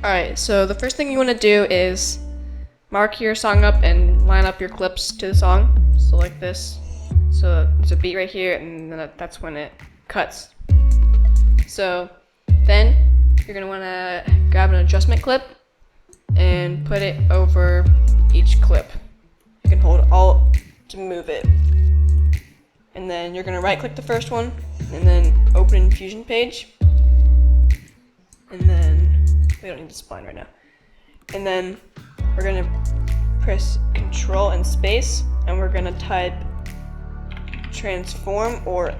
Alright, so the first thing you want to do is mark your song up and line up your clips to the song. So like this. So there's a beat right here, and then that's when it cuts. So then you're going to want to grab an adjustment clip and put it over each clip. You can hold Alt to move it. And then you're going to right click the first one and then open Fusion page. And then we don't need the spline right now. And then we're going to press Control and space, and we're going to type transform or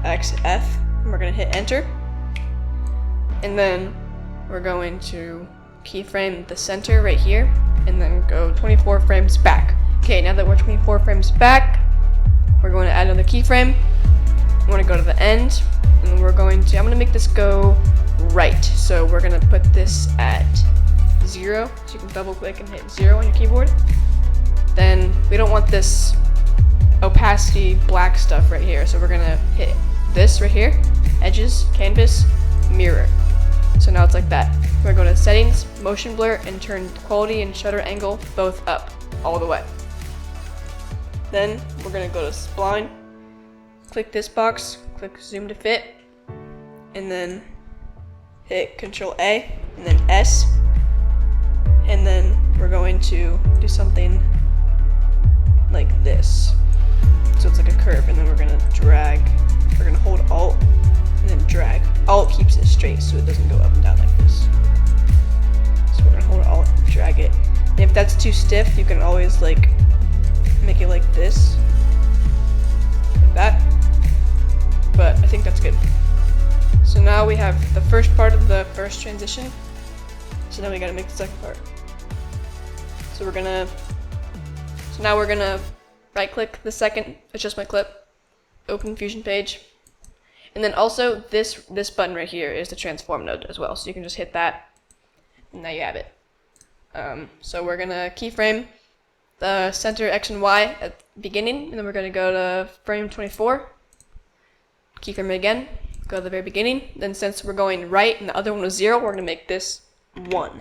XF, and we're going to hit enter. And then we're going to keyframe the center right here and then go 24 frames back. Okay, now that we're 24 frames back, we're going to add another keyframe. We want to go to the end, and then I'm going to make this go right. So we're going to put this at 0, so you can double click and hit 0 on your keyboard. Then we don't want this opacity black stuff right here, so we're going to hit this right here, edges, canvas, mirror. So now it's like that. We're going to go to settings, motion blur, and turn quality and shutter angle both up all the way. Then we're going to go to spline, click this box, click zoom to fit, and then hit Control A and then S, and then we're going to do something like this. So it's like a curve, and then we're going to drag. We're going to hold Alt and then drag. Alt keeps it straight so it doesn't go up and down like this. So we're going to hold Alt and drag it. And if that's too stiff, you can always like make it like this, like that. But I think that's good. So now we have the first part of the first transition. So now we gotta make the second part. So now we're gonna right click the second adjustment clip, open Fusion page, and then also this button right here is the transform node as well. So you can just hit that, and now you have it. So we're gonna keyframe the center X and Y at the beginning, and then we're gonna go to frame 24, keyframe it again, go to the very beginning. Then since we're going right and the other one was 0, we're gonna make this 1.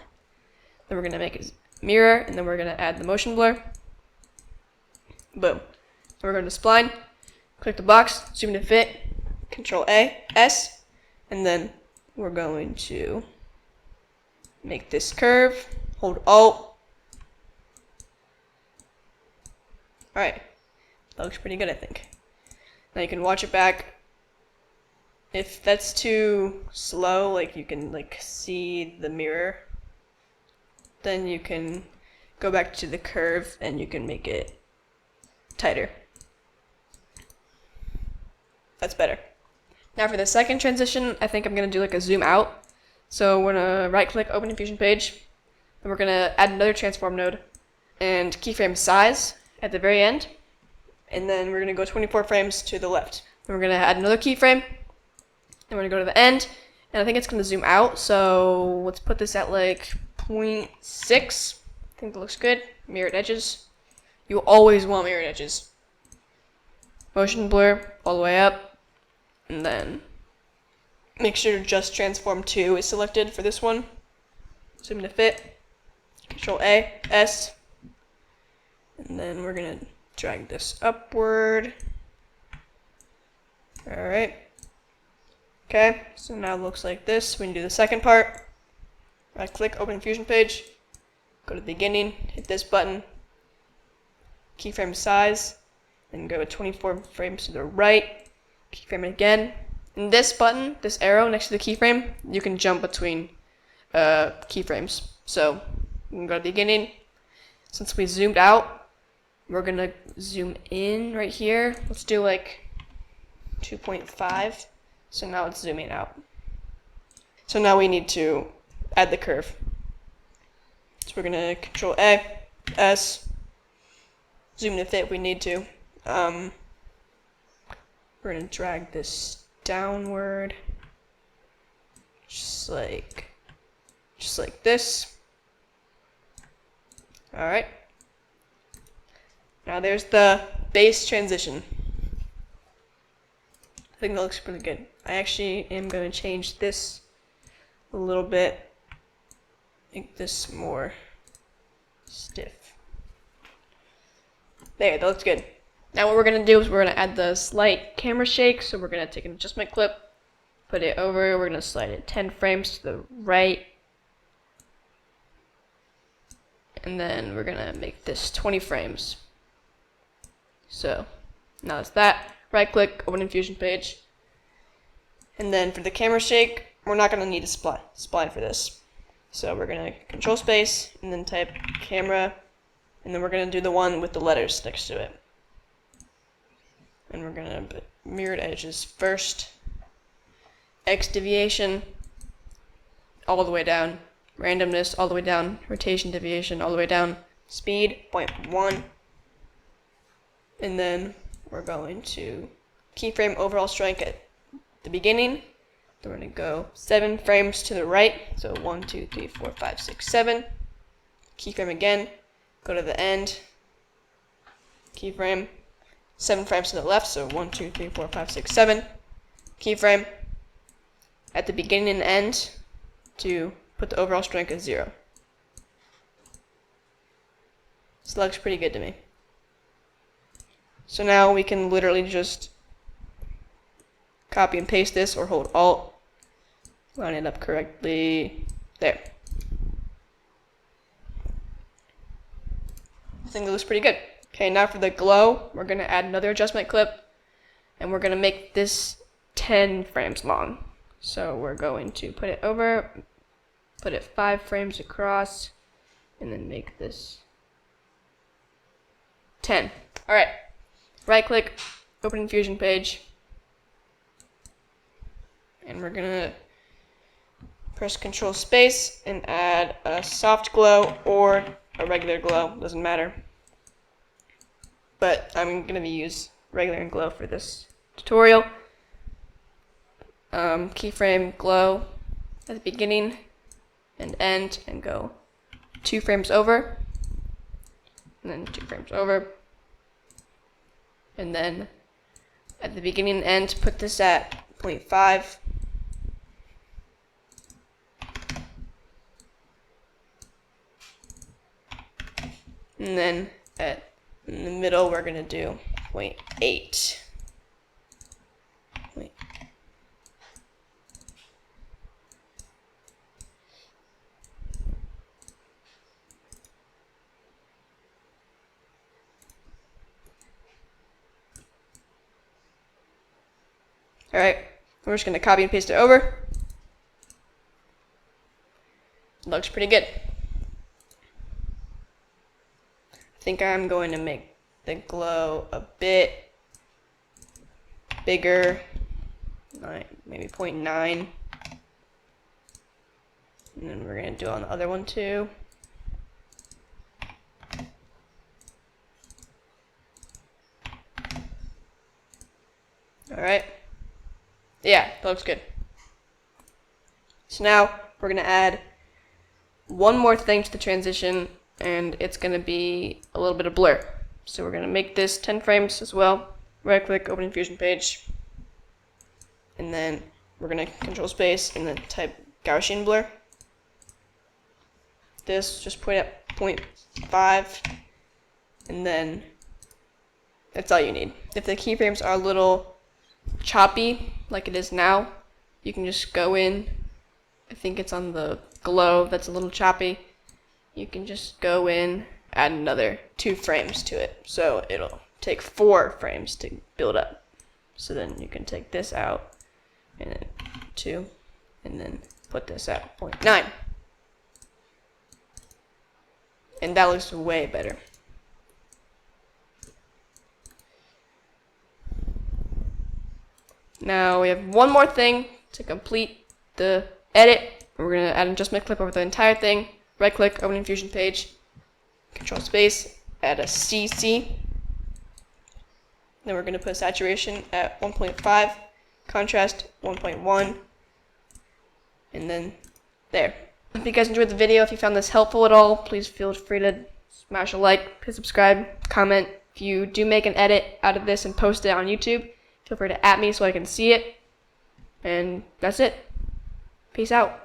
Then we're gonna make it mirror, and then we're gonna add the motion blur. Boom. So we're going to spline, click the box, zoom to fit, Control A, S, and then we're going to make this curve, hold Alt. Alright, that looks pretty good, I think. Now you can watch it back. If that's too slow, like you can like see the mirror, then you can go back to the curve and you can make it tighter. That's better. Now for the second transition, I think I'm going to do like a zoom out. So we're going to right click, open a Fusion page, and we're going to add another transform node and keyframe size at the very end. And then we're going to go 24 frames to the left. Then we're going to add another keyframe, and we're going to go to the end, and I think it's going to zoom out. So let's put this at like 0.6. I think that looks good. Mirrored edges. You always want mirrored edges. Motion blur all the way up, and then make sure just transform 2 is selected for this one. Zoom to fit, Control A, S, and then we're gonna drag this upward. Alright. Okay, so now it looks like this. We can do the second part. Right click, open Fusion page, go to the beginning, hit this button, keyframe size, and go to 24 frames to the right, keyframe it again. And this button, this arrow next to the keyframe, you can jump between keyframes. So we can go to the beginning. Since we zoomed out, we're gonna zoom in right here. Let's do like 2.5. So now it's zooming out. So now we need to add the curve. So we're gonna Control A, S, zoom to fit if we need to. We're gonna drag this downward, just like this. All right. Now there's the bass transition. I think that looks pretty good. I actually am gonna change this a little bit make this more stiff. There, that looks good. Now what we're going to do is we're going to add the slight camera shake. So we're going to take an adjustment clip, put it over, we're going to slide it 10 frames to the right. And then we're going to make this 20 frames. So now it's that. Right click, open in Fusion page. And then for the camera shake, we're not going to need a spline for this. So we're going to control space and then type camera. And then we're going to do the one with the letters next to it. And we're going to put mirrored edges first. X deviation all the way down. Randomness all the way down. Rotation deviation all the way down. Speed 0.1. And then we're going to keyframe overall strength at the beginning. Then we're going to go 7 frames to the right. So 1, 2, 3, 4, 5, 6, 7. Keyframe again. Go to the end. Keyframe. 7 frames to the left. So 1, 2, 3, 4, 5, 6, 7. Keyframe. At the beginning and end to put the overall strength at 0. This looks pretty good to me. So now we can literally just copy and paste this or hold Alt, line it up correctly. There. I think it looks pretty good. Okay, now for the glow, we're going to add another adjustment clip, and we're going to make this 10 frames long. So we're going to put it over, put it 5 frames across, and then make this 10. Alright, right click, open in Fusion page, and we're going to press Control Space and add a soft glow or a regular glow, doesn't matter. But I'm going to use regular and glow for this tutorial. Keyframe glow at the beginning and end and go 2 frames over, and then 2 frames over, and then at the beginning and end put this at 0.5. And then in the middle we're going to do 0.8. Alright, we're just going to copy and paste it over. Looks pretty good. I think I'm going to make the glow a bit bigger, maybe 0.9. And then we're going to do it on the other one too. Alright. Yeah, that looks good. So now we're going to add one more thing to the transition, and it's going to be a little bit of blur. So we're going to make this 10 frames as well. Right click, open in Fusion page. And then we're going to Control Space and then type Gaussian blur. This, just put it at 0.5. And then that's all you need. If the keyframes are a little choppy, like it is now, you can just go in. I think it's on the glow that's a little choppy. You can just go in, add another 2 frames to it. So it'll take 4 frames to build up. So then you can take this out, and then 2, and then put this at 0.9. And that looks way better. Now we have one more thing to complete the edit. We're going to add an adjustment clip over the entire thing. Right click, open in Fusion page, Control Space, add a CC. Then we're going to put saturation at 1.5, contrast 1.1, and then there. If you guys enjoyed the video, if you found this helpful at all, please feel free to smash a like, please subscribe, comment. If you do make an edit out of this and post it on YouTube, feel free to @ me so I can see it. And that's it. Peace out.